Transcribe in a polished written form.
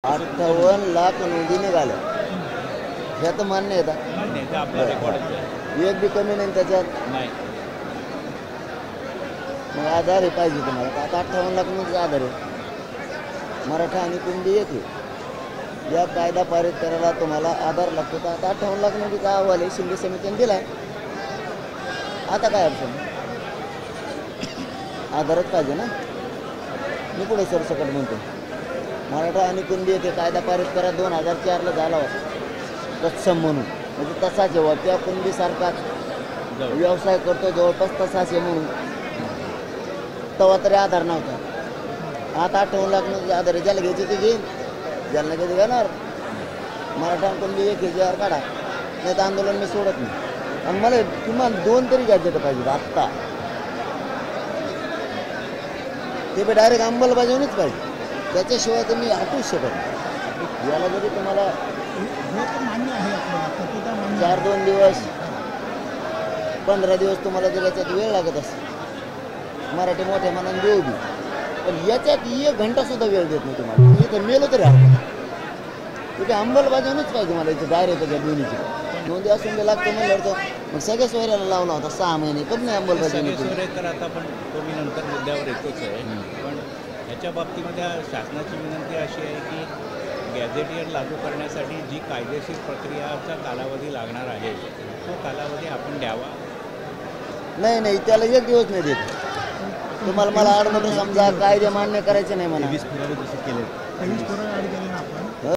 58 लाख नोंदी निघाल्या. हे तर मान्य आहे का? एक बी कमी नाही त्याच्यात. मग आधार हे पाहिजे तुम्हाला. आता 58 लाख नोंदी आधार आहे. मराठा आणि कुणबी एक आहे. या कायदा पारित करायला तुम्हाला आधार लागतो. तर आता 58 लाख नोंदीचा अहवाल आहे शिंदे समितीने दिलाय. आता काय अडचण? आधारच पाहिजे ना. मी पुढे सरसकट म्हणतो मराठा आणि कुणबी येथे कायदा पारित करा. 2004ला झाला होता तत्सम म्हणून. म्हणजे तसाच आहे. त्या कुणबी सारखाच व्यवसाय करतो जवळपास तसाच आहे म्हणून. तेव्हा तरी आधार नव्हता. आता 58 लाख नोंदी आधार आहे. ज्याला घ्यायचे ते घेईन, ज्याला कधी घेणार. मराठा कुणबी एक ह्याच्यावर काढा. नाही तर आंदोलन मी सोडत नाही. आणि मला किमान 2 तरी गॅजेट पाहिजे आत्ता. ते बी डायरेक्ट अंमलबजावणीच पाहिजे. त्याच्याशिवाय तर मी हटूच शकत नाही. याला जरी तुम्हाला 4-2 दिवस 15 दिवस तुम्हाला जर याच्यात वेळ लागत असेल, मराठी मोठ्या मनाने देऊ बी, पण याच्यात 1 घंटा सुद्धा वेळ देत नाही तुम्हाला. मी तर मेलो तरी तिथे अंमलबजावणीच पाहिजे मला. इथे डायरेक्ट त्याच्या दोन्हीची नोंदी असून ते लागतो म्हणलं तर मग सगळ्या सोयऱ्याला लावला होता 6 महिने. पण नाही अंमलबजावणी. तर आता पण तो मी नंतर मुद्द्यावर येतोच आहे. पण ह्याच्या बाबतीमध्ये शासनाची विनंती अशी आहे की गॅझेटियर लागू करण्यासाठी जी कायदेशीर प्रक्रियाचा कालावधी लागणार आहे तो कालावधी आपण द्यावा. नाही नाही, त्याला 1 दिवस नाही देत तुम्हाला. मला आडमध्ये समजा कायदे मान्य करायचे नाही म्हणा. 20 पुरावे जसे केले 23 पुरावे ॲड केले ना आपण.